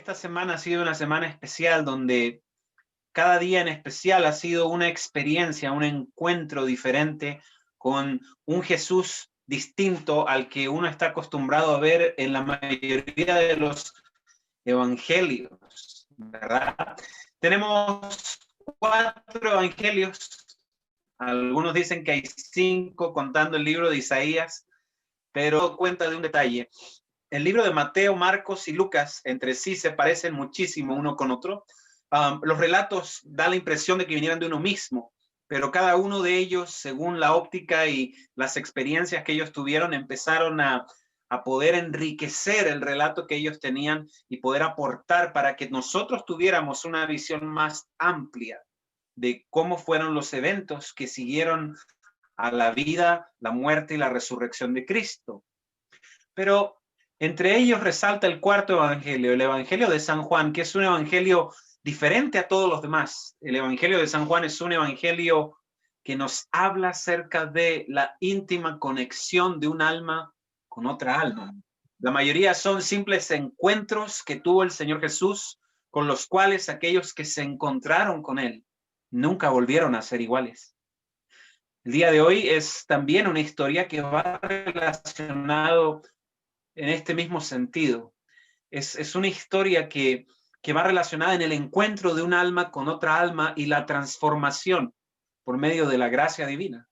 esta semana ha sido una semana especial donde cada día en especial ha sido una experiencia, un encuentro diferente con un Jesús distinto al que uno está acostumbrado a ver en la mayoría de los evangelios, ¿verdad? Tenemos 4 evangelios. Algunos dicen que hay 5 contando el libro de Isaías, pero cuenta de un detalle. El libro de Mateo, Marcos y Lucas entre sí se parecen muchísimo uno con otro. Los relatos dan la impresión de que vinieran de uno mismo, pero cada uno de ellos, según la óptica y las experiencias que ellos tuvieron, empezaron a poder enriquecer el relato que ellos tenían y poder aportar para que nosotros tuviéramos una visión más amplia de cómo fueron los eventos que siguieron a la vida, la muerte y la resurrección de Cristo. Pero entre ellos resalta el 4 evangelio, el evangelio de San Juan, que es un evangelio diferente a todos los demás. El evangelio de San Juan es un evangelio que nos habla acerca de la íntima conexión de un alma con otra alma. La mayoría son simples encuentros que tuvo el Señor Jesús, con los cuales aquellos que se encontraron con él nunca volvieron a ser iguales. El día de hoy es también una historia que va relacionado en este mismo sentido. Es una historia que va relacionada en el encuentro de un alma con otra alma y la transformación por medio de la gracia divina.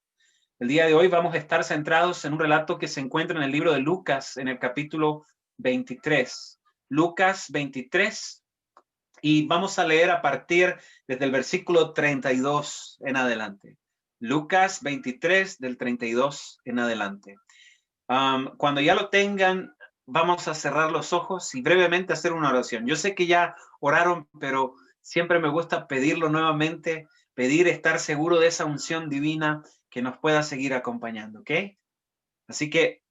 El día de hoy vamos a estar centrados en un relato que se encuentra en el libro de Lucas, en el capítulo 23. Lucas 23, y vamos a leer a partir desde el versículo 32 en adelante. Lucas 23, del 32 en adelante. Cuando ya lo tengan, vamos a cerrar los ojos y brevemente hacer una oración. Yo sé que ya oraron, pero siempre me gusta pedirlo nuevamente, pedir estar seguro de esa unción divina que nos pueda seguir acompañando, ¿ok? Así que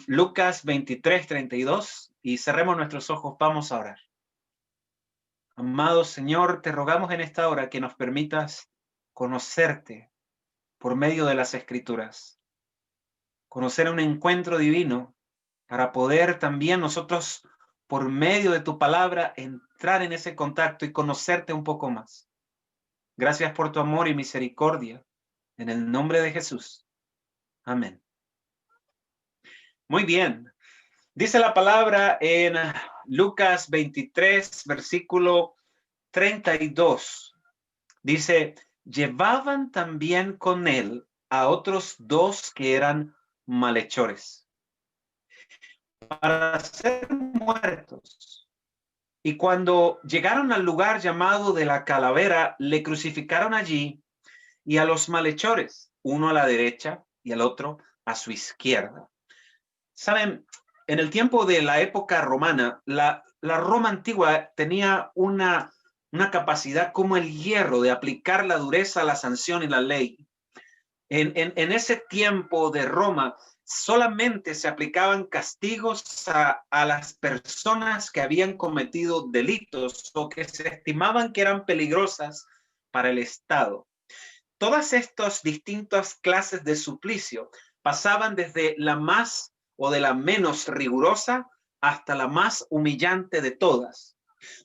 Lucas 23, 32, y cerremos nuestros ojos, vamos a orar. Amado Señor, te rogamos en esta hora que nos permitas conocerte por medio de las Escrituras, conocer un encuentro divino para poder también nosotros, por medio de tu palabra, entrar en ese contacto y conocerte un poco más. Gracias por tu amor y misericordia. En el nombre de Jesús. Amén. Muy bien. Dice la palabra en Lucas 23, versículo 32. Dice, llevaban también con él a otros 2 que eran malhechores para ser muertos. Y cuando llegaron al lugar llamado de la Calavera, le crucificaron allí y a los malhechores, uno a la derecha y al otro a su izquierda. Saben, en el tiempo de la época romana, la Roma antigua tenía una capacidad como el hierro de aplicar la dureza, la sanción y la ley. En ese tiempo de Roma, solamente se aplicaban castigos a las personas que habían cometido delitos o que se estimaban que eran peligrosas para el Estado. Todas estas distintas clases de suplicio pasaban desde la más o de la menos rigurosa hasta la más humillante de todas.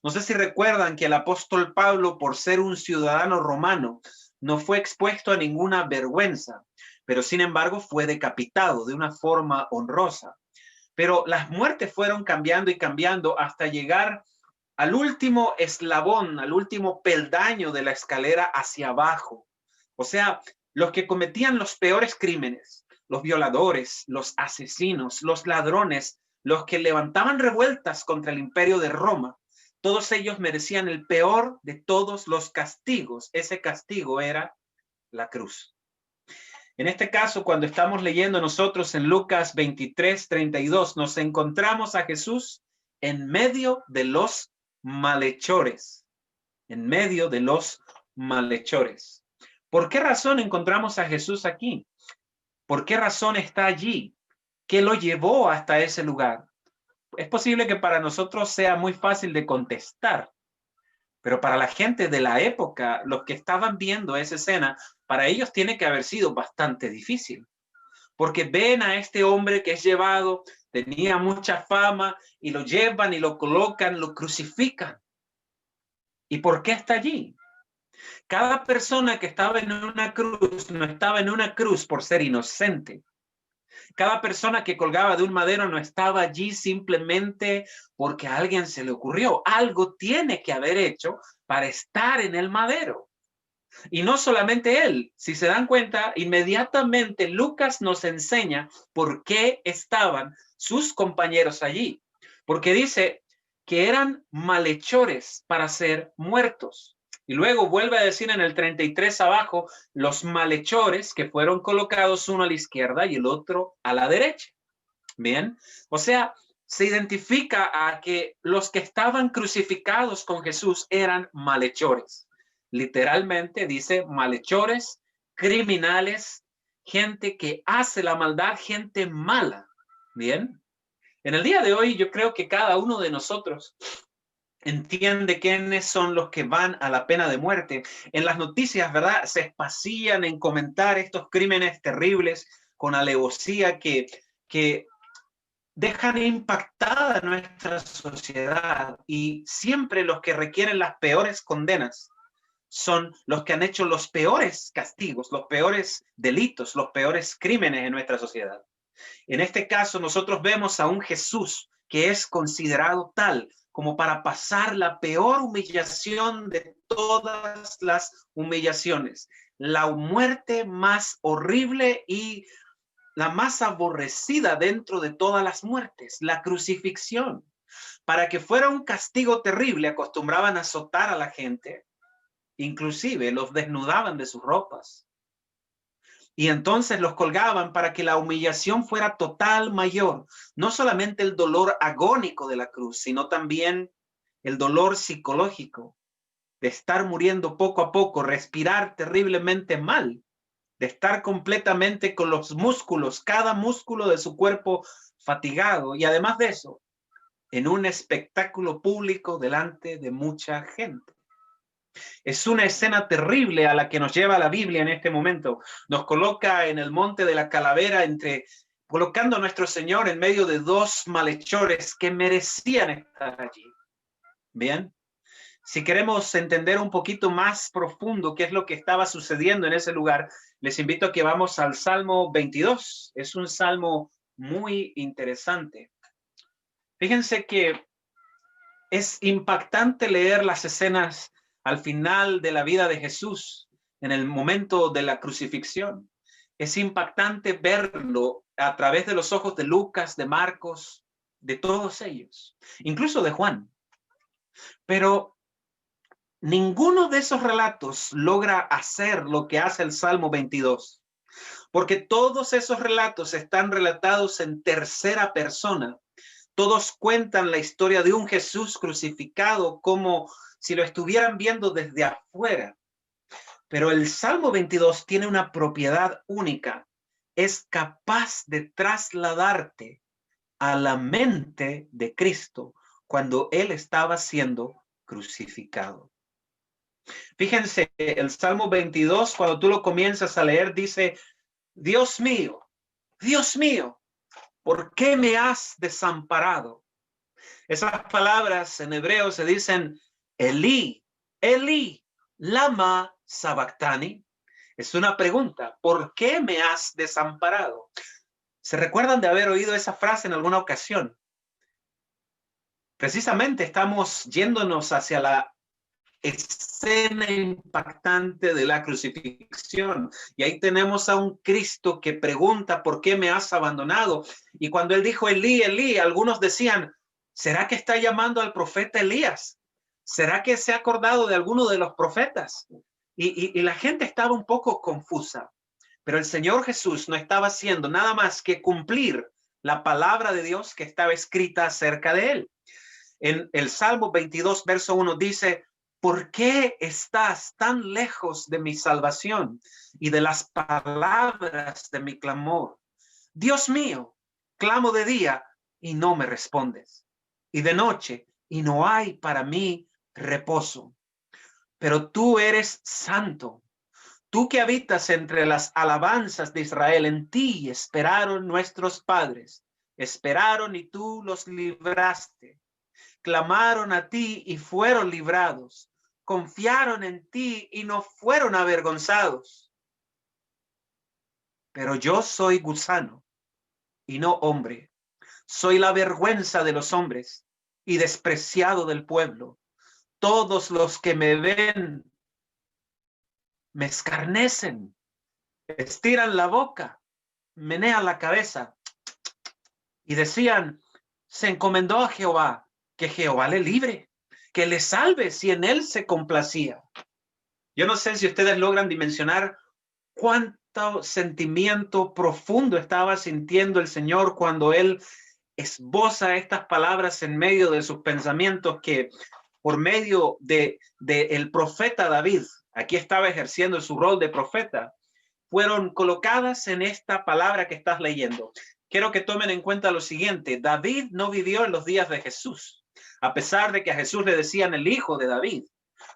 No sé si recuerdan que el apóstol Pablo, por ser un ciudadano romano, no fue expuesto a ninguna vergüenza, pero sin embargo fue decapitado de una forma honrosa. Pero las muertes fueron cambiando y cambiando hasta llegar al último eslabón, al último peldaño de la escalera hacia abajo. O sea, los que cometían los peores crímenes, los violadores, los asesinos, los ladrones, los que levantaban revueltas contra el imperio de Roma, todos ellos merecían el peor de todos los castigos. Ese castigo era la cruz. En este caso, cuando estamos leyendo nosotros en Lucas 23, 32, nos encontramos a Jesús en medio de los malhechores. En medio de los malhechores. ¿Por qué razón encontramos a Jesús aquí? ¿Por qué razón está allí? ¿Qué lo llevó hasta ese lugar? Es posible que para nosotros sea muy fácil de contestar, pero para la gente de la época, los que estaban viendo esa escena, para ellos tiene que haber sido bastante difícil, porque ven a este hombre que es llevado tenía mucha fama, y lo llevan y lo colocan, lo crucifican. ¿Y por qué está allí? Cada persona que estaba en una cruz no estaba en una cruz por ser inocente. Cada persona que colgaba de un madero no estaba allí simplemente porque a alguien se le ocurrió. Algo tiene que haber hecho para estar en el madero. Y no solamente él, si se dan cuenta, inmediatamente Lucas nos enseña por qué estaban sus compañeros allí. Porque dice que eran malhechores para ser muertos. Y luego vuelve a decir en el 33 abajo, los malhechores que fueron colocados uno a la izquierda y el otro a la derecha. Bien, o sea, se identifica a que los que estaban crucificados con Jesús eran malhechores. Literalmente dice malhechores, criminales, gente que hace la maldad, gente mala. Bien, en el día de hoy yo creo que cada uno de nosotros entiende quiénes son los que van a la pena de muerte. En las noticias, ¿verdad? Se espacían en comentar estos crímenes terribles con alevosía que dejan impactada nuestra sociedad, y siempre los que requieren las peores condenas son los que han hecho los peores castigos, los peores delitos, los peores crímenes en nuestra sociedad. En este caso, nosotros vemos a un Jesús que es considerado tal como para pasar la peor humillación de todas las humillaciones, la muerte más horrible y la más aborrecida dentro de todas las muertes, la crucifixión. Para que fuera un castigo terrible, acostumbraban a azotar a la gente, inclusive los desnudaban de sus ropas. Y entonces los colgaban para que la humillación fuera total, mayor. No solamente el dolor agónico de la cruz, sino también el dolor psicológico de estar muriendo poco a poco, respirar terriblemente mal, de estar completamente con los músculos, cada músculo de su cuerpo fatigado. Y además de eso, en un espectáculo público delante de mucha gente. Es una escena terrible a la que nos lleva la Biblia en este momento. Nos coloca en el monte de la calavera, colocando a nuestro Señor en medio de dos malhechores que merecían estar allí. Bien, si queremos entender un poquito más profundo qué es lo que estaba sucediendo en ese lugar, les invito a que vamos al Salmo 22. Es un salmo muy interesante. Fíjense que es impactante leer las escenas al final de la vida de Jesús, en el momento de la crucifixión. Es impactante verlo a través de los ojos de Lucas, de Marcos, de todos ellos, incluso de Juan. Pero ninguno de esos relatos logra hacer lo que hace el Salmo 22, porque todos esos relatos están relatados en tercera persona. Todos cuentan la historia de un Jesús crucificado como si lo estuvieran viendo desde afuera. Pero el Salmo 22 tiene una propiedad única. Es capaz de trasladarte a la mente de Cristo cuando Él estaba siendo crucificado. Fíjense, el Salmo 22, cuando tú lo comienzas a leer, dice, Dios mío, ¿por qué me has desamparado? Esas palabras en hebreo se dicen Elí, Elí, lama sabactani. Es una pregunta, ¿por qué me has desamparado? ¿Se recuerdan de haber oído esa frase en alguna ocasión? Precisamente estamos yéndonos hacia la escena impactante de la crucifixión. Y ahí tenemos a un Cristo que pregunta, ¿por qué me has abandonado? Y cuando él dijo Elí, Elí, algunos decían, ¿será que está llamando al profeta Elías? ¿Será que se ha acordado de alguno de los profetas? Y la gente estaba un poco confusa. Pero el Señor Jesús no estaba haciendo nada más que cumplir la palabra de Dios que estaba escrita acerca de él. En el Salmo 22, verso 1 dice, ¿por qué estás tan lejos de mi salvación y de las palabras de mi clamor? Dios mío, clamo de día y no me respondes, y de noche y no hay para mí reposo. Pero tú eres santo, tú que habitas entre las alabanzas de Israel, en ti esperaron nuestros padres. Esperaron y tú los libraste. Clamaron a ti y fueron librados. Confiaron en ti y no fueron avergonzados. Pero yo soy gusano y no hombre. Soy la vergüenza de los hombres y despreciado del pueblo. Todos los que me ven me escarnecen, estiran la boca, menean la cabeza y decían, se encomendó a Jehová, que Jehová le libre, que le salve si en él se complacía. Yo no sé si ustedes logran dimensionar cuánto sentimiento profundo estaba sintiendo el Señor cuando él esboza estas palabras en medio de sus pensamientos, que por medio de el profeta David, aquí estaba ejerciendo su rol de profeta, fueron colocadas en esta palabra que estás leyendo. Quiero que tomen en cuenta lo siguiente: David no vivió en los días de Jesús, a pesar de que a Jesús le decían el hijo de David.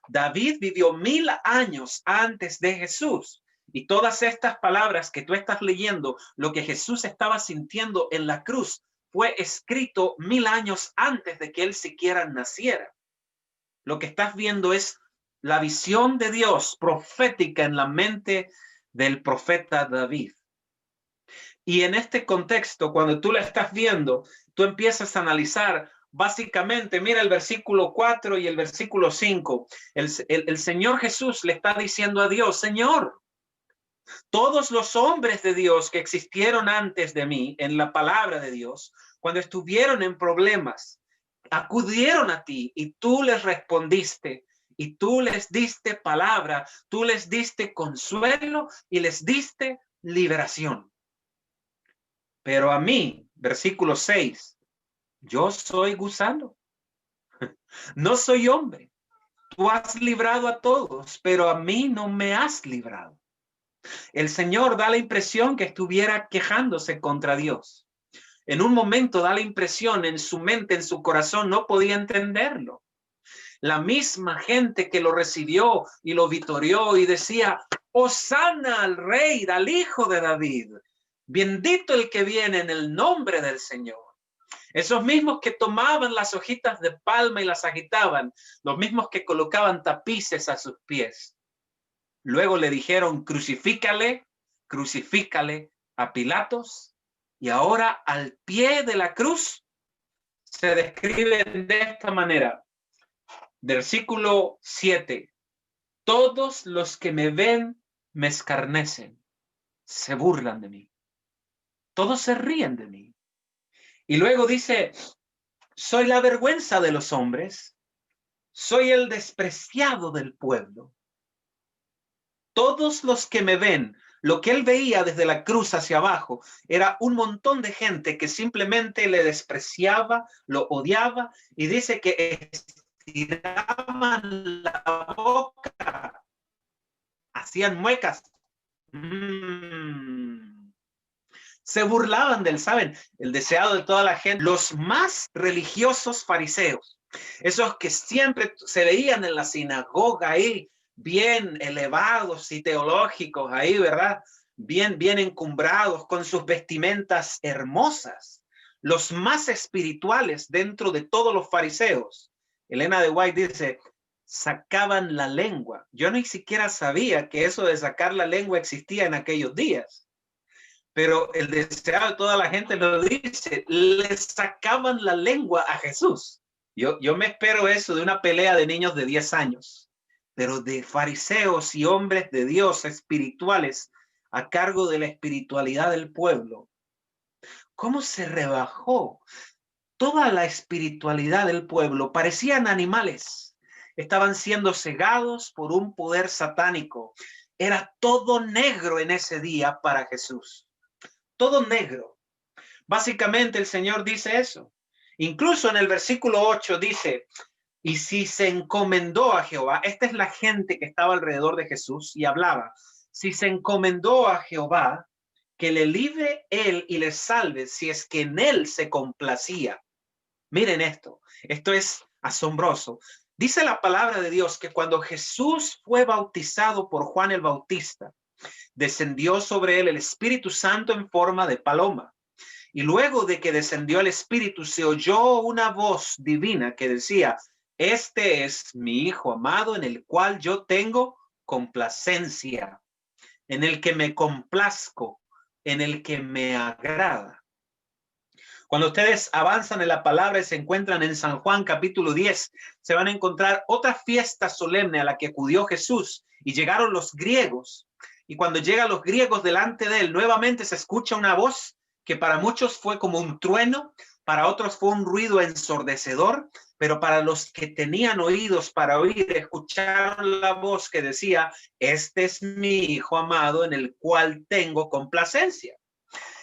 David vivió 1000 años antes de Jesús. Y todas estas palabras que tú estás leyendo, lo que Jesús estaba sintiendo en la cruz, fue escrito 1000 años antes de que él siquiera naciera. Lo que estás viendo es la visión de Dios profética en la mente del profeta David. Y en este contexto, cuando tú la estás viendo, tú empiezas a analizar básicamente, mira el versículo 4 y el versículo 5. El Señor Jesús le está diciendo a Dios, Señor, todos los hombres de Dios que existieron antes de mí en la palabra de Dios, cuando estuvieron en problemas, acudieron a ti y tú les respondiste y tú les diste palabra, tú les diste consuelo y les diste liberación. Pero a mí, versículo 6, yo soy gusano, no soy hombre. Tú has librado a todos, pero a mí no me has librado. El Señor da la impresión que estuviera quejándose contra Dios. En un momento da la impresión, en su mente, en su corazón, no podía entenderlo. La misma gente que lo recibió y lo vitorió y decía, Hosana al rey, al hijo de David. Bendito el que viene en el nombre del Señor. Esos mismos que tomaban las hojitas de palma y las agitaban, los mismos que colocaban tapices a sus pies. Luego le dijeron, crucifícale, crucifícale a Pilatos. Y ahora al pie de la cruz se describe de esta manera. Versículo 7. Todos los que me ven me escarnecen, se burlan de mí. Todos se ríen de mí. Y luego dice, soy la vergüenza de los hombres, soy el despreciado del pueblo. Todos los que me ven, lo que él veía desde la cruz hacia abajo, era un montón de gente que simplemente le despreciaba, lo odiaba, y dice que estiraban la boca, hacían muecas. Se burlaban del, ¿saben? El deseado de toda la gente, los más religiosos fariseos, esos que siempre se veían en la sinagoga ahí, bien elevados y teológicos ahí, ¿verdad? Bien encumbrados, con sus vestimentas hermosas, los más espirituales dentro de todos los fariseos. Elena de White dice, sacaban la lengua. Yo ni siquiera sabía que eso de sacar la lengua existía en aquellos días. Pero el deseado de toda la gente lo dice, le sacaban la lengua a Jesús. Yo me espero eso de una pelea de niños de 10 años, pero de fariseos y hombres de Dios espirituales a cargo de la espiritualidad del pueblo. ¿Cómo se rebajó toda la espiritualidad del pueblo? Parecían animales, estaban siendo cegados por un poder satánico. Era todo negro en ese día para Jesús. Todo negro. Básicamente el Señor dice eso. Incluso en el versículo 8 dice, y si se encomendó a Jehová, esta es la gente que estaba alrededor de Jesús y hablaba, si se encomendó a Jehová, que le libre él y le salve si es que en él se complacía. Miren esto es asombroso. Dice la palabra de Dios que cuando Jesús fue bautizado por Juan el Bautista, descendió sobre él el Espíritu Santo en forma de paloma. Y luego de que descendió el Espíritu, se oyó una voz divina que decía: este es mi Hijo amado, en el cual yo tengo complacencia, en el que me complazco, en el que me agrada. Cuando ustedes avanzan en la palabra y se encuentran en San Juan capítulo 10, se van a encontrar otra fiesta solemne a la que acudió Jesús, y llegaron los griegos. Y cuando llegan los griegos delante de él, nuevamente se escucha una voz que para muchos fue como un trueno, para otros fue un ruido ensordecedor, pero para los que tenían oídos para oír, escucharon la voz que decía: este es mi Hijo amado, en el cual tengo complacencia.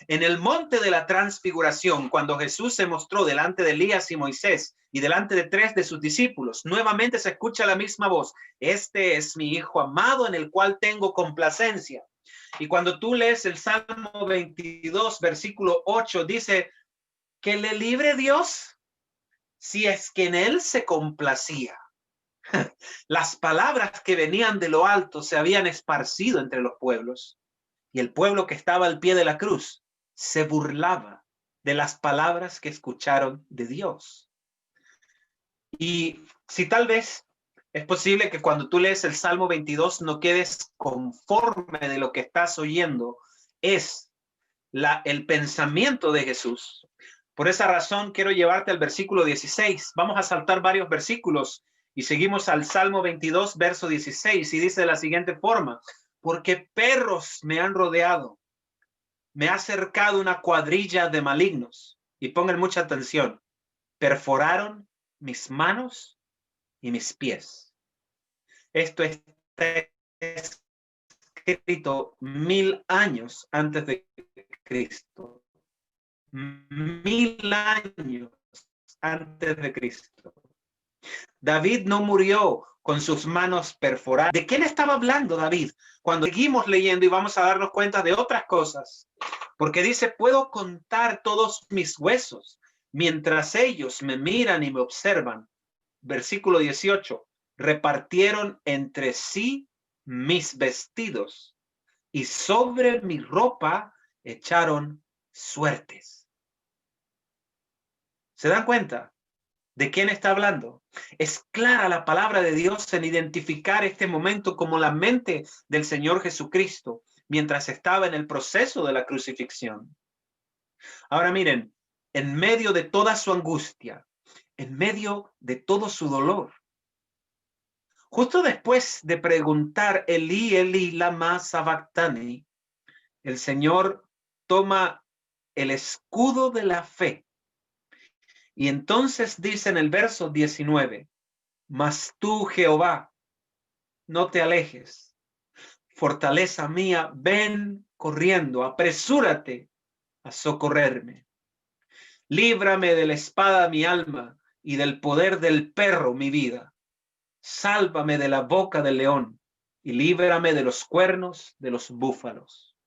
En el monte de la transfiguración, cuando Jesús se mostró delante de Elías y Moisés y delante de 3 de sus discípulos, nuevamente se escucha la misma voz: este es mi Hijo amado, en el cual tengo complacencia. Y cuando tú lees el Salmo 22, versículo 8, dice: que le libre Dios si es que en él se complacía. Las palabras que venían de lo alto se habían esparcido entre los pueblos, y el pueblo que estaba al pie de la cruz se burlaba de las palabras que escucharon de Dios. Y si tal vez es posible que cuando tú lees el Salmo 22 no quedes conforme de lo que estás oyendo, es el pensamiento de Jesús. Por esa razón quiero llevarte al versículo 16. Vamos a saltar varios versículos y seguimos al Salmo 22, verso 16, y dice de la siguiente forma: porque perros me han rodeado, me ha cercado una cuadrilla de malignos. Y pongan mucha atención: perforaron mis manos y mis pies. Esto está escrito 1000 años antes de Cristo. 1000 años antes de Cristo. David no murió con sus manos perforadas. ¿De quién estaba hablando David? Cuando seguimos leyendo y vamos a darnos cuenta de otras cosas. Porque dice: puedo contar todos mis huesos mientras ellos me miran y me observan. Versículo 18. Repartieron entre sí mis vestidos y sobre mi ropa echaron suertes. ¿Se dan cuenta de quién está hablando? Es clara la palabra de Dios en identificar este momento como la mente del Señor Jesucristo mientras estaba en el proceso de la crucifixión. Ahora miren, en medio de toda su angustia, en medio de todo su dolor, justo después de preguntar Elí, Elí, lama sabactani, el Señor toma el escudo de la fe. Y entonces dice en el verso 19: mas tú, Jehová, no te alejes. Fortaleza mía, ven corriendo, apresúrate a socorrerme. Líbrame de la espada mi alma y del poder del perro mi vida. Sálvame de la boca del león y líbrame de los cuernos de los búfalos.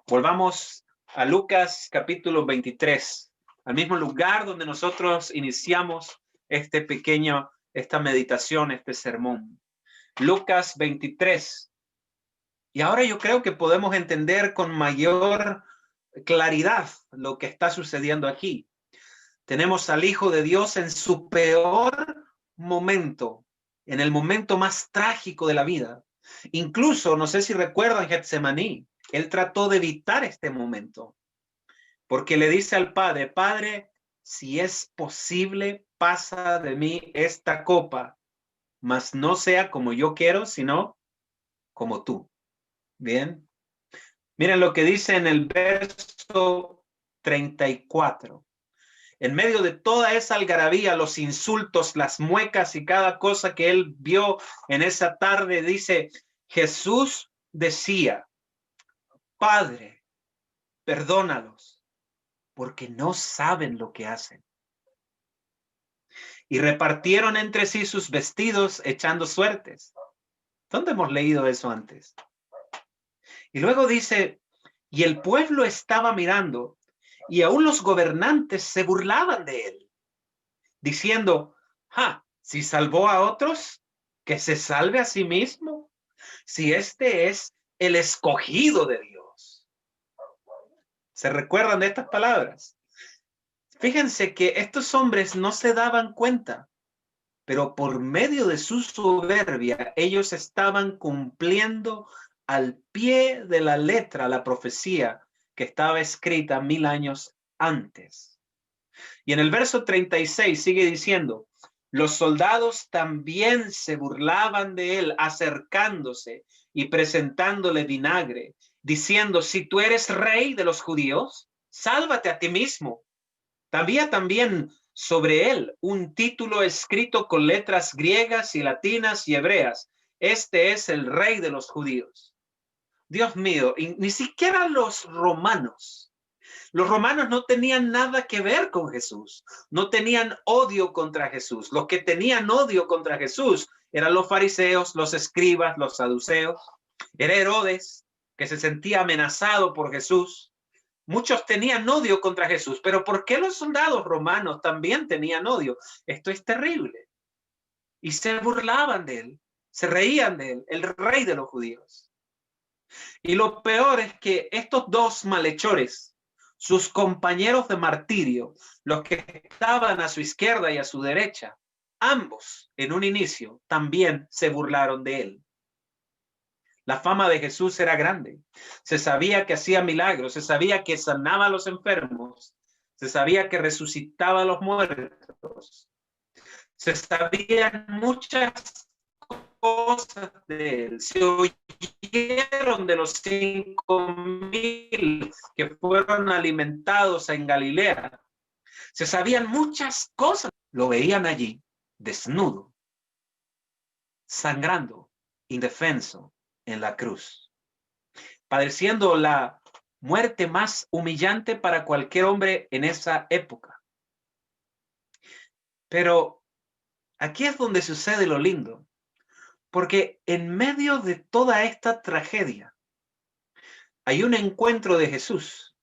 Volvamos a Lucas capítulo 23, al mismo lugar donde nosotros iniciamos esta meditación, este sermón. Lucas 23. Y ahora yo creo que podemos entender con mayor claridad lo que está sucediendo aquí. Tenemos al Hijo de Dios en su peor momento, en el momento más trágico de la vida. Incluso, no sé si recuerdan Getsemaní, él trató de evitar este momento, porque le dice al Padre: Padre, si es posible, pasa de mí esta copa, mas no sea como yo quiero, sino como tú. Bien. Miren lo que dice en el verso 34. En medio de toda esa algarabía, los insultos, las muecas y cada cosa que él vio en esa tarde, dice: Jesús decía: Padre, perdónalos, porque no saben lo que hacen. Y repartieron entre sí sus vestidos, echando suertes. ¿Dónde hemos leído eso antes? Y luego dice: y el pueblo estaba mirando, y aún los gobernantes se burlaban de él, diciendo: si salvó a otros, que se salve a sí mismo, si este es el escogido de Dios. ¿Se recuerdan de estas palabras? Fíjense que estos hombres no se daban cuenta, pero por medio de su soberbia, ellos estaban cumpliendo al pie de la letra la profecía que estaba escrita 1000 años antes. Y en el verso 36 sigue diciendo, los soldados también se burlaban de él, acercándose y presentándole vinagre, diciendo, si tú eres rey de los judíos, sálvate a ti mismo. Había también sobre él un título escrito con letras griegas y latinas y hebreas. Este es el rey de los judíos. Dios mío, y ni siquiera los romanos no tenían nada que ver con Jesús, no tenían odio contra Jesús. Los que tenían odio contra Jesús eran los fariseos, los escribas, los saduceos. Era Herodes, que se sentía amenazado por Jesús. Muchos tenían odio contra Jesús, pero ¿por qué los soldados romanos también tenían odio? Esto es terrible. Y se burlaban de él, se reían de él, el rey de los judíos. Y lo peor es que estos dos malhechores, sus compañeros de martirio, los que estaban a su izquierda y a su derecha, ambos en un inicio también se burlaron de él. La fama de Jesús era grande. Se sabía que hacía milagros, se sabía que sanaba a los enfermos, se sabía que resucitaba a los muertos. Se sabían muchas cosas de él. Se oyeron de los 5,000 que fueron alimentados en Galilea. Se sabían muchas cosas. Lo veían allí, desnudo, sangrando, indefenso, en la cruz, padeciendo la muerte más humillante para cualquier hombre en esa época. Pero aquí es donde sucede lo lindo, porque en medio de toda esta tragedia hay un encuentro de Jesús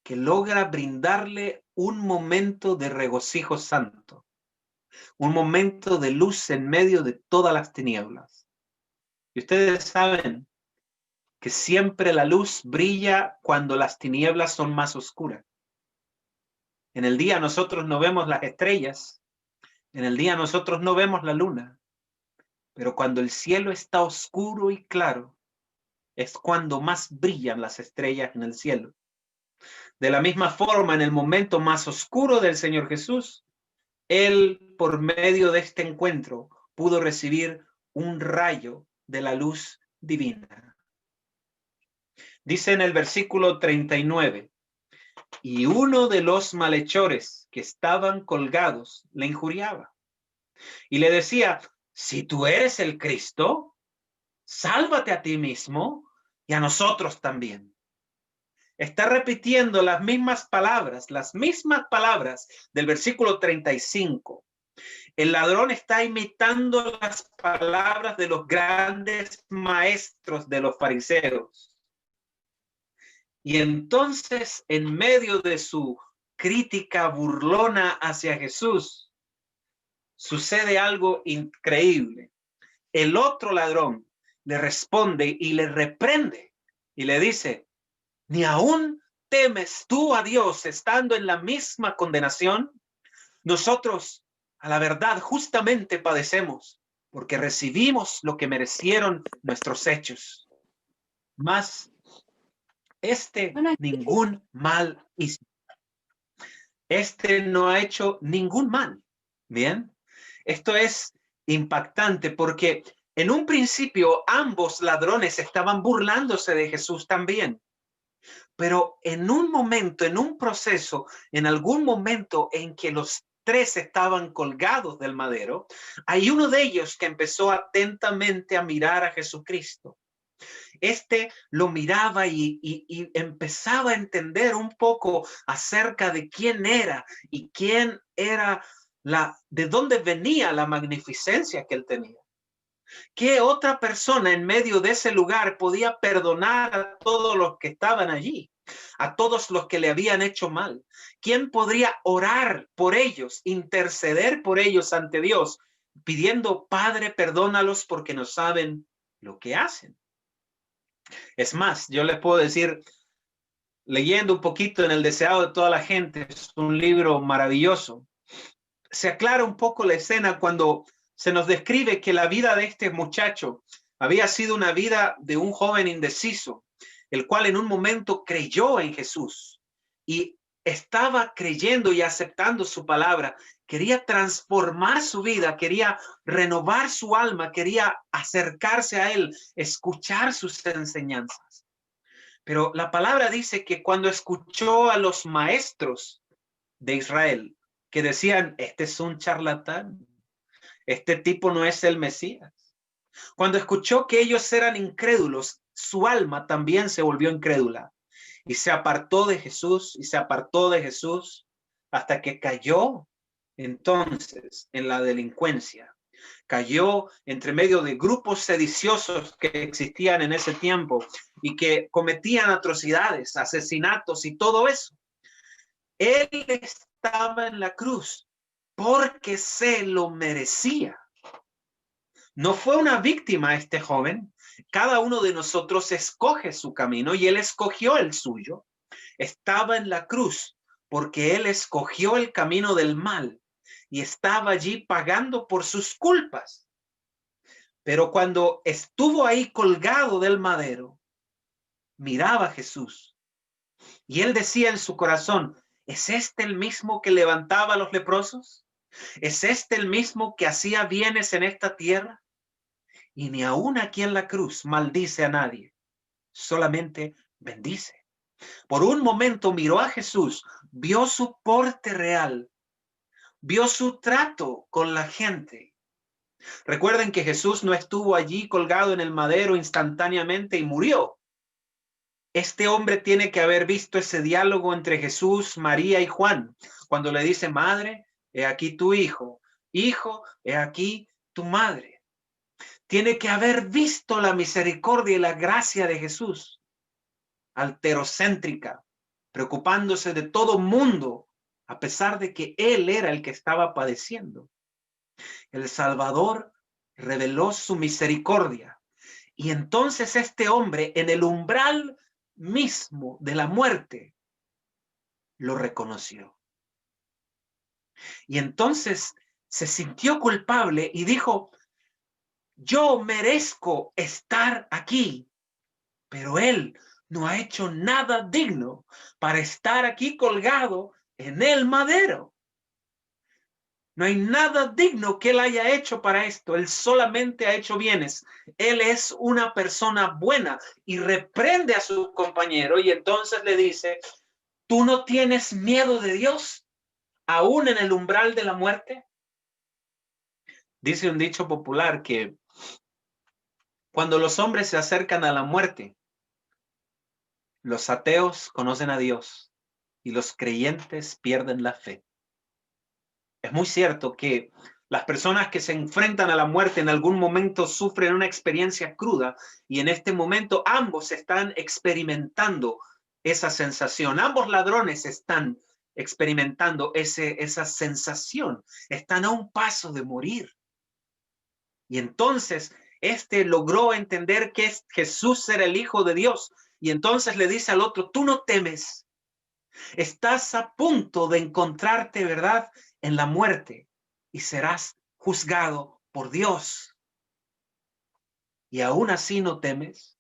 que logra brindarle un momento de regocijo santo, un momento de luz en medio de todas las tinieblas. Y ustedes saben que siempre la luz brilla cuando las tinieblas son más oscuras. En el día nosotros no vemos las estrellas, en el día nosotros no vemos la luna, pero cuando el cielo está oscuro y claro, es cuando más brillan las estrellas en el cielo. De la misma forma, en el momento más oscuro del Señor Jesús, Él, por medio de este encuentro, pudo recibir un rayo de la luz divina. Dice en el versículo 39, y uno de los malhechores que estaban colgados le injuriaba y le decía, si tú eres el Cristo, sálvate a ti mismo y a nosotros también. Está repitiendo las mismas palabras del versículo 35. El ladrón está imitando las palabras de los grandes maestros de los fariseos. Y entonces, en medio de su crítica burlona hacia Jesús, sucede algo increíble. El otro ladrón le responde y le reprende y le dice, ¿ni aún temes tú a Dios estando en la misma condenación? Nosotros, a la verdad, justamente padecemos porque recibimos lo que merecieron nuestros hechos. Mas ningún mal hizo. No ha hecho ningún mal. Bien, esto es impactante porque en un principio ambos ladrones estaban burlándose de Jesús también. Pero en un momento, en un proceso, en algún momento en que los tres estaban colgados del madero, hay uno de ellos que empezó atentamente a mirar a Jesucristo. Lo miraba y empezaba a entender un poco acerca de quién era y quién era de dónde venía la magnificencia que él tenía. ¿Qué otra persona en medio de ese lugar podía perdonar a todos los que estaban allí? A todos los que le habían hecho mal. ¿Quién podría orar por ellos, interceder por ellos ante Dios, pidiendo, Padre, perdónalos porque no saben lo que hacen? Es más, yo les puedo decir, leyendo un poquito en El deseado de toda la gente, es un libro maravilloso, se aclara un poco la escena cuando se nos describe que la vida de este muchacho había sido una vida de un joven indeciso, el cual en un momento creyó en Jesús y estaba creyendo y aceptando su palabra. Quería transformar su vida, quería renovar su alma, quería acercarse a él, escuchar sus enseñanzas. Pero la palabra dice que cuando escuchó a los maestros de Israel que decían, este es un charlatán, este tipo no es el Mesías. Cuando escuchó que ellos eran incrédulos, su alma también se volvió incrédula y se apartó de Jesús y se apartó de Jesús hasta que cayó entonces en la delincuencia. Cayó entre medio de grupos sediciosos que existían en ese tiempo y que cometían atrocidades, asesinatos y todo eso. Él estaba en la cruz porque se lo merecía. No fue una víctima este joven. Cada uno de nosotros escoge su camino y él escogió el suyo. Estaba en la cruz porque él escogió el camino del mal y estaba allí pagando por sus culpas. Pero cuando estuvo ahí colgado del madero, miraba a Jesús y él decía en su corazón, ¿es este el mismo que levantaba a los leprosos? ¿Es este el mismo que hacía bienes en esta tierra? Y ni aún aquí en la cruz maldice a nadie, solamente bendice. Por un momento miró a Jesús, vio su porte real, vio su trato con la gente. Recuerden que Jesús no estuvo allí colgado en el madero instantáneamente y murió. Este hombre tiene que haber visto ese diálogo entre Jesús, María y Juan, cuando le dice, madre, he aquí tu hijo, hijo, he aquí tu madre. Tiene que haber visto la misericordia y la gracia de Jesús, alterocéntrica, preocupándose de todo mundo, a pesar de que él era el que estaba padeciendo. El Salvador reveló su misericordia. Y entonces este hombre, en el umbral mismo de la muerte, lo reconoció. Y entonces se sintió culpable y dijo, yo merezco estar aquí, pero él no ha hecho nada digno para estar aquí colgado en el madero. No hay nada digno que él haya hecho para esto. Él solamente ha hecho bienes. Él es una persona buena y reprende a su compañero y entonces le dice, ¿tú no tienes miedo de Dios aún en el umbral de la muerte? Dice un dicho popular que cuando los hombres se acercan a la muerte, los ateos conocen a Dios y los creyentes pierden la fe. Es muy cierto que las personas que se enfrentan a la muerte en algún momento sufren una experiencia cruda y en este momento ambos están experimentando esa sensación. Ambos ladrones están experimentando esa sensación. Están a un paso de morir. Y entonces este logró entender que Jesús era el Hijo de Dios. Y entonces le dice al otro, tú no temes. Estás a punto de encontrarte, ¿verdad?, en la muerte y serás juzgado por Dios. Y aún así no temes.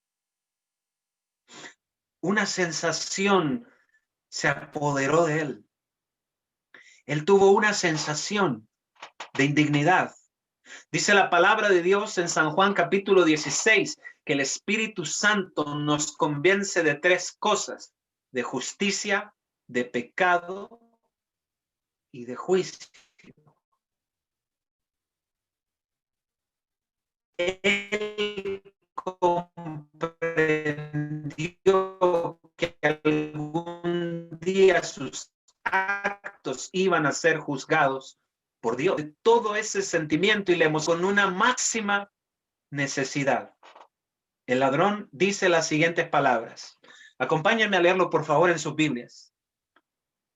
Una sensación se apoderó de él. Él tuvo una sensación de indignidad. Dice la palabra de Dios en San Juan capítulo 16 que el Espíritu Santo nos convence de tres cosas: de justicia, de pecado y de juicio. Él comprendió que algún día sus actos iban a ser juzgados por Dios. Todo ese sentimiento y la emoción con una máxima necesidad. El ladrón dice las siguientes palabras. Acompáñenme a leerlo, por favor, en sus Biblias.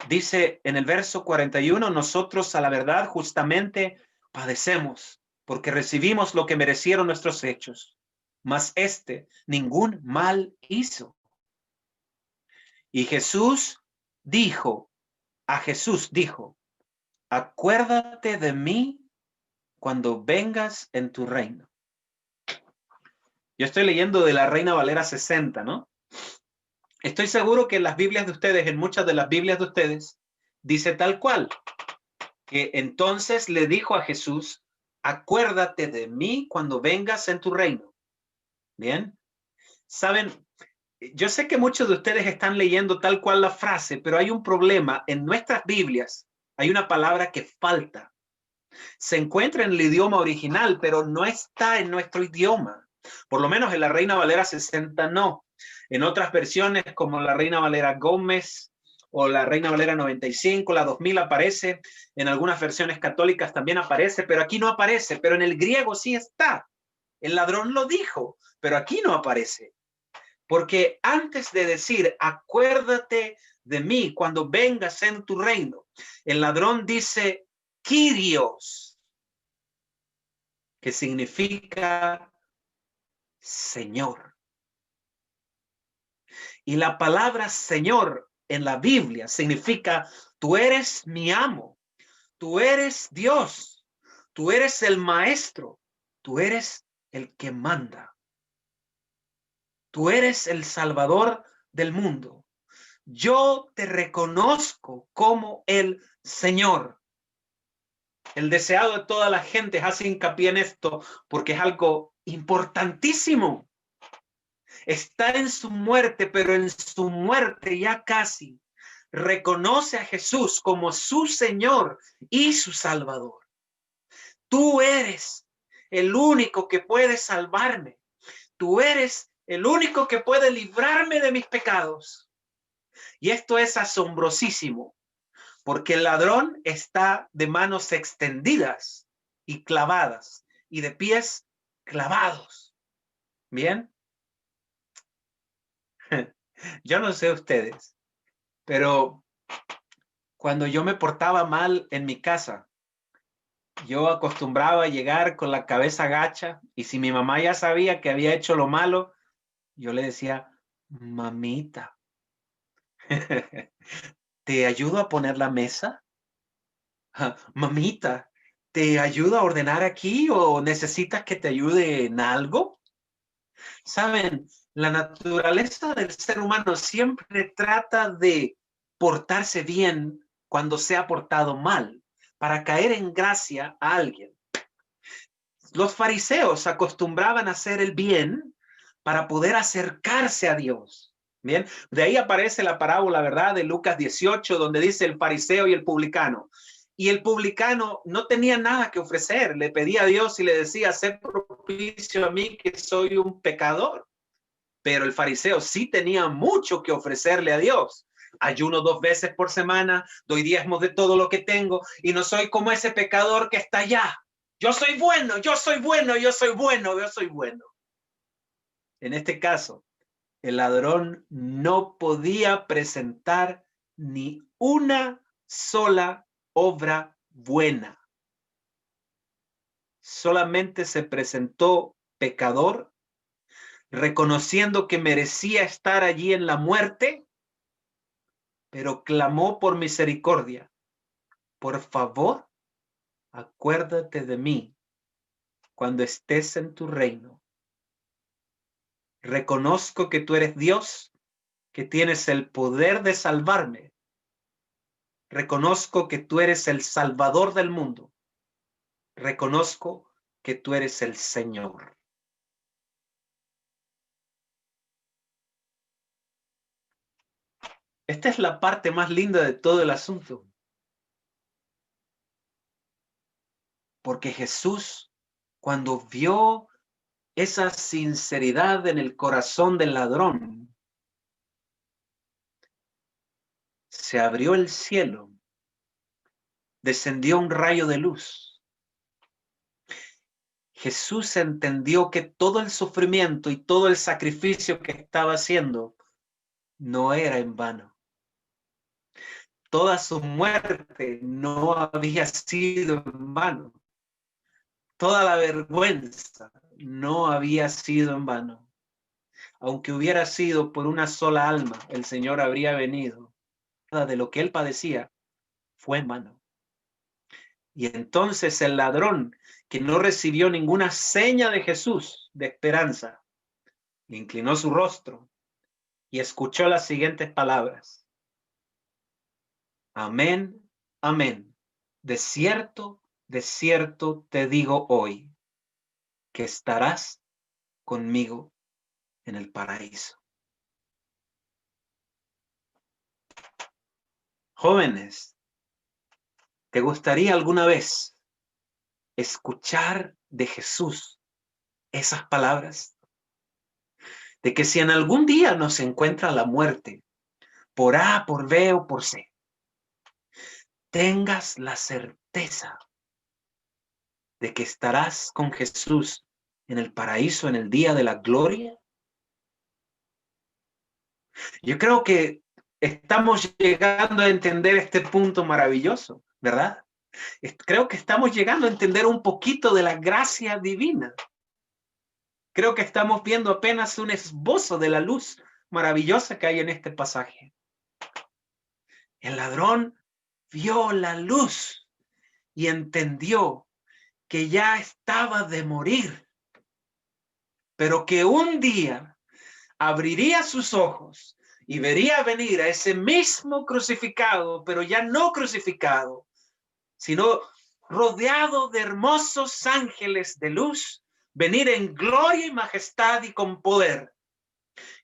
Dice en el verso 41, nosotros a la verdad justamente padecemos, porque recibimos lo que merecieron nuestros hechos, mas ningún mal hizo. Y Jesús dijo, acuérdate de mí cuando vengas en tu reino. Yo estoy leyendo de la Reina Valera 60, ¿no? Estoy seguro que en las Biblias de ustedes, en muchas de las Biblias de ustedes, dice tal cual, que entonces le dijo a Jesús, acuérdate de mí cuando vengas en tu reino. Bien, saben, yo sé que muchos de ustedes están leyendo tal cual la frase, pero hay un problema. En nuestras Biblias hay una palabra que falta. Se encuentra en el idioma original, pero no está en nuestro idioma. Por lo menos en la Reina Valera 60 no. En otras versiones como la Reina Valera Gómez o la Reina Valera 95, la 2000 aparece. En algunas versiones católicas también aparece, pero aquí no aparece. Pero en el griego sí está. El ladrón lo dijo, pero aquí no aparece. Porque antes de decir, acuérdate de mí cuando vengas en tu reino, el ladrón dice, Kyrios, que significa Señor. Y la palabra Señor en la Biblia significa, tú eres mi amo, tú eres Dios, tú eres el maestro, tú eres el que manda. Tú eres el Salvador del mundo. Yo te reconozco como el Señor. El deseado de toda la gente hace hincapié en esto porque es algo importantísimo. Está en su muerte, pero en su muerte ya casi reconoce a Jesús como su Señor y su Salvador. Tú eres el único que puede salvarme. Tú eres el único que puede librarme de mis pecados. Y esto es asombrosísimo, porque el ladrón está de manos extendidas y clavadas, y de pies clavados. ¿Bien? Yo no sé ustedes, pero cuando yo me portaba mal en mi casa, yo acostumbraba a llegar con la cabeza gacha, y si mi mamá ya sabía que había hecho lo malo, yo le decía, mamita, ¿te ayudo a poner la mesa? Mamita, ¿te ayudo a ordenar aquí o necesitas que te ayude en algo? Saben, la naturaleza del ser humano siempre trata de portarse bien cuando se ha portado mal, para caer en gracia a alguien. Los fariseos acostumbraban a hacer el bien para poder acercarse a Dios. Bien, de ahí aparece la parábola, ¿verdad?, de Lucas 18, donde dice el fariseo y el publicano. Y el publicano no tenía nada que ofrecer, le pedía a Dios y le decía, sé propicio a mí que soy un pecador. Pero el fariseo sí tenía mucho que ofrecerle a Dios. Ayuno 2 veces por semana, doy diezmos de todo lo que tengo y no soy como ese pecador que está allá. Yo soy bueno, yo soy bueno, yo soy bueno, yo soy bueno. En este caso, el ladrón no podía presentar ni una sola obra buena. Solamente se presentó pecador, reconociendo que merecía estar allí en la muerte, pero clamó por misericordia. Por favor, acuérdate de mí cuando estés en tu reino. Reconozco que tú eres Dios, que tienes el poder de salvarme. Reconozco que tú eres el Salvador del mundo. Reconozco que tú eres el Señor. Esta es la parte más linda de todo el asunto. Porque Jesús, cuando vio esa sinceridad en el corazón del ladrón, se abrió el cielo, descendió un rayo de luz. Jesús entendió que todo el sufrimiento y todo el sacrificio que estaba haciendo no era en vano. Toda su muerte no había sido en vano. Toda la vergüenza no había sido en vano. aunque hubiera sido por una sola alma, el Señor habría venido. Nada de lo que él padecía fue en vano. Y entonces el ladrón, que no recibió ninguna seña de Jesús de esperanza, inclinó su rostro y escuchó las siguientes palabras: amén, amén. De cierto te digo hoy, que estarás conmigo en el paraíso. Jóvenes, ¿te gustaría alguna vez escuchar de Jesús esas palabras? De que si en algún día nos encuentra la muerte, por A, por B o por C, tengas la certeza de que estarás con Jesús en el paraíso en el día de la gloria. Yo creo que estamos llegando a entender este punto maravilloso, ¿verdad? Creo que estamos llegando a entender un poquito de la gracia divina. Creo que estamos viendo apenas un esbozo de la luz maravillosa que hay en este pasaje. El ladrón vio la luz y entendió que ya estaba de morir, pero que un día abriría sus ojos y vería venir a ese mismo crucificado, pero ya no crucificado, sino rodeado de hermosos ángeles de luz, venir en gloria y majestad y con poder,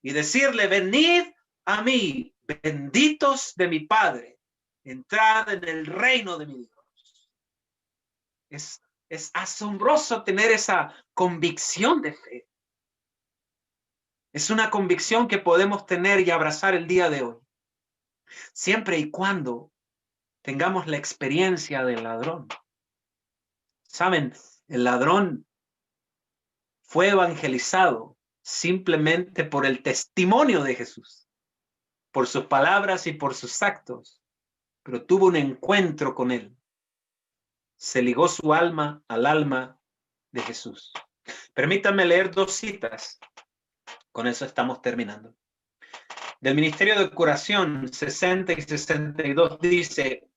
y decirle: venid a mí, benditos de mi Padre, entrad en el reino de mi Dios. Es asombroso tener esa convicción de fe. Es una convicción que podemos tener y abrazar el día de hoy, siempre y cuando tengamos la experiencia del ladrón. Saben, el ladrón fue evangelizado simplemente por el testimonio de Jesús, por sus palabras y por sus actos, pero tuvo un encuentro con él. Se ligó su alma al alma de Jesús. Permítanme leer 2 citas. Con eso estamos terminando. Del Ministerio de Curación 60 y 62 dice: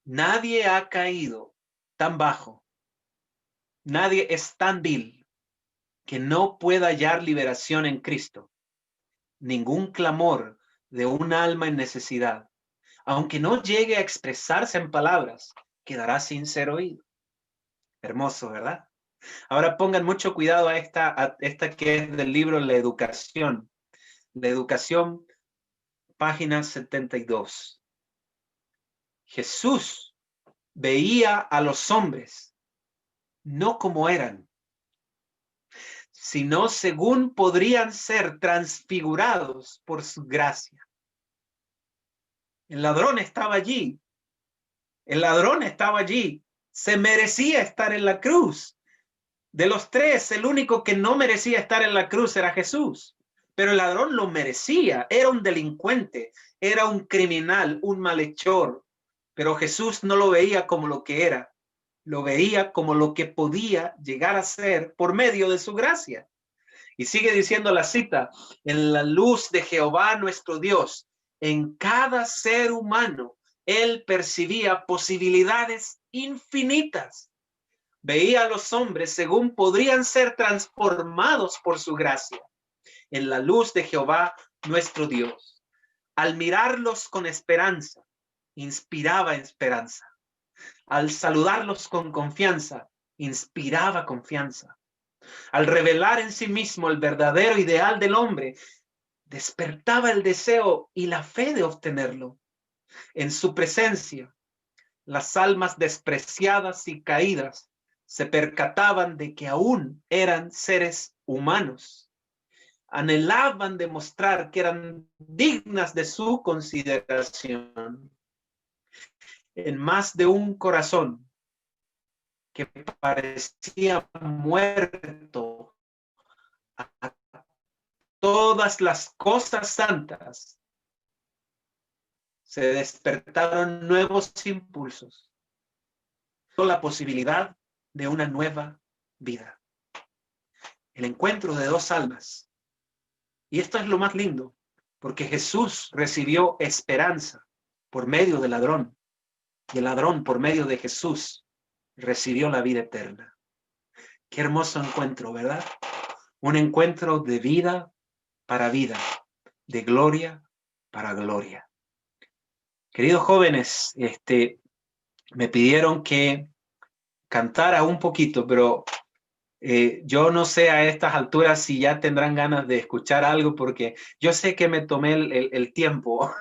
nadie ha caído tan bajo, nadie es tan vil que no pueda hallar liberación en Cristo. Ningún clamor de un alma en necesidad, aunque no llegue a expresarse en palabras, quedará sin ser oído. Hermoso, ¿verdad? Ahora pongan mucho cuidado a esta que es del libro La Educación. La Educación, página 72. Jesús veía a los hombres no como eran, sino según podrían ser transfigurados por su gracia. El ladrón estaba allí. El ladrón estaba allí. Se merecía estar en la cruz. De los 3, el único que no merecía estar en la cruz era Jesús. Pero el ladrón lo merecía. Era un delincuente, era un criminal, un malhechor. Pero Jesús no lo veía como lo que era. Lo veía como lo que podía llegar a ser por medio de su gracia. Y sigue diciendo la cita: en la luz de Jehová nuestro Dios, en cada ser humano, él percibía posibilidades infinitas. Veía a los hombres según podrían ser transformados por su gracia. En la luz de Jehová nuestro Dios. Al mirarlos con esperanza, inspiraba esperanza. Al saludarlos con confianza, inspiraba confianza. Al revelar en sí mismo el verdadero ideal del hombre, despertaba el deseo y la fe de obtenerlo. En su presencia, las almas despreciadas y caídas se percataban de que aún eran seres humanos. Anhelaban demostrar que eran dignas de su consideración. En más de un corazón que parecía muerto a todas las cosas santas, se despertaron nuevos impulsos, con la posibilidad de una nueva vida. El encuentro de 2 almas Y esto es lo más lindo, porque Jesús recibió esperanza por medio del ladrón, y el ladrón por medio de Jesús recibió la vida eterna. Qué hermoso encuentro, ¿verdad? Un encuentro de vida para vida, de gloria para gloria. Queridos jóvenes, me pidieron que cantara un poquito, pero yo no sé a estas alturas si ya tendrán ganas de escuchar algo, porque yo sé que me tomé el tiempo.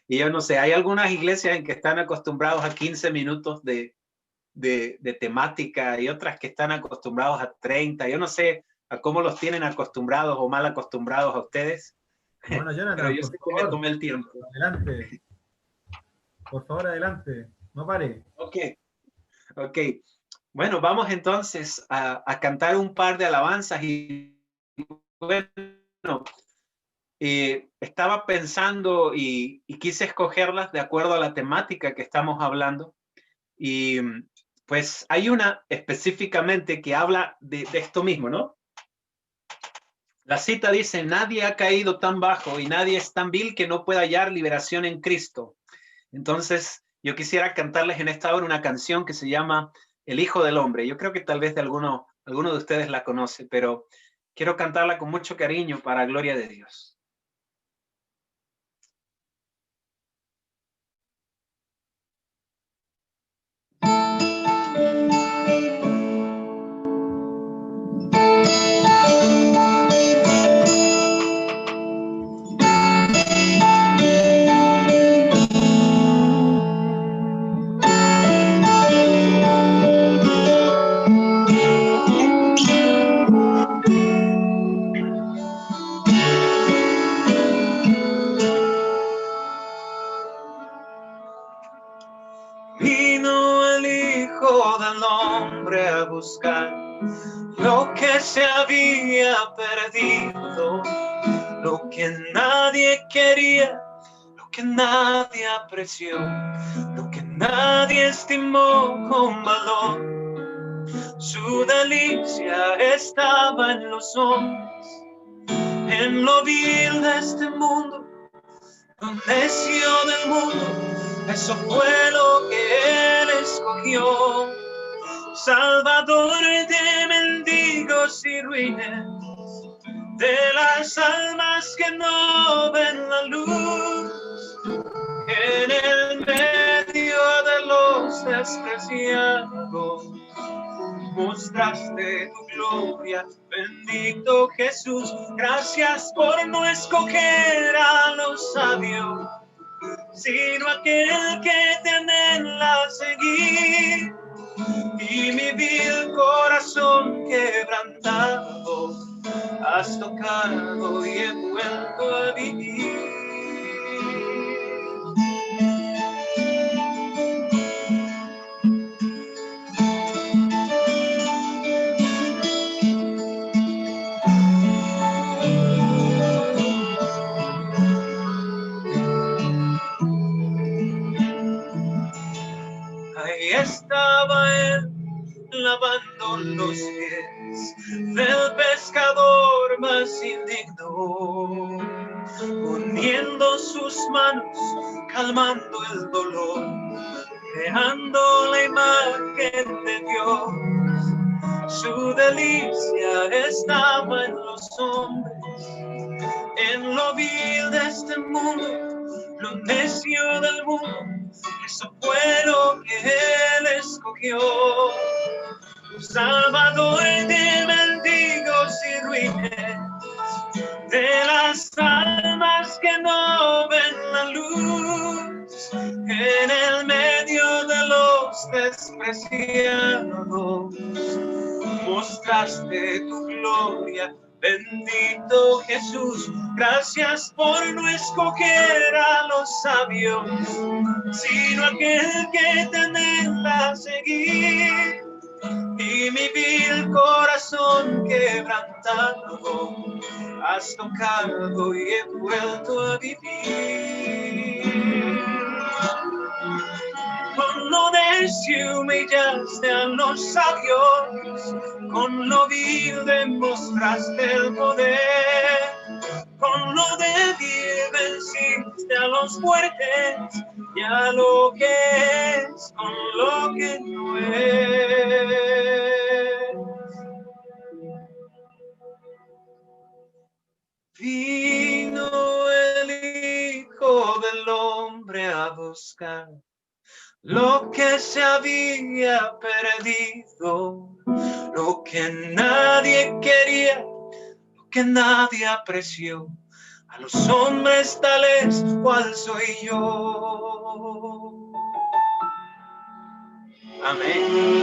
Y yo no sé, hay algunas iglesias en que están acostumbrados a 15 minutos de temática y otras que están acostumbrados a 30. Yo no sé a cómo los tienen acostumbrados o mal acostumbrados a ustedes. Bueno, Jonathan, pero yo sé que me tomé el tiempo. Adelante. Por favor, adelante. No pare. Ok. Bueno, vamos entonces a cantar un par de alabanzas y bueno, estaba pensando y quise escogerlas de acuerdo a la temática que estamos hablando y pues hay una específicamente que habla de esto mismo, ¿no? La cita dice: nadie ha caído tan bajo y nadie es tan vil que no pueda hallar liberación en Cristo. Entonces, yo quisiera cantarles en esta hora una canción que se llama El Hijo del Hombre. Yo creo que tal vez de alguno de ustedes la conoce, pero quiero cantarla con mucho cariño para gloria de Dios. Buscar lo que se había perdido, lo que nadie quería, lo que nadie apreció, lo que nadie estimó con valor. Su delicia estaba en los hombres, en lo vil de este mundo, lo necio del mundo. Eso fue lo que él escogió. Salvador de mendigos y ruines, de las almas que no ven la luz, en el medio de los despreciados, mostraste tu gloria, bendito Jesús. Gracias por no escoger a los sabios, sino aquel que te anhela seguir. Y mi vil corazón quebrantado has tocado y he vuelto a vivir. Ahí estaba él, lavando los pies del pescador más indigno, uniendo sus manos, calmando el dolor, creando la imagen de Dios. Su delicia estaba en los hombres, en lo vil de este mundo, lo necio del mundo. Eso fue lo que él escogió. Salvador de mendigos y ruines, de las almas que no ven la luz, en el medio de los despreciados, mostraste tu gloria, bendito Jesús. Gracias por no escoger a los sabios, sino aquel que te anhela seguir. Y mi vil corazón quebrantado has tocado y he vuelto a vivir. Con lo necio humillaste a los sabios, con lo vil demostraste el poder. con lo débil venciste a los fuertes y a lo que es con lo que no es. Vino el Hijo del Hombre a buscar lo que se había perdido, lo que nadie quería, lo que nadie apreció, a los hombres tales cual soy yo. Amén.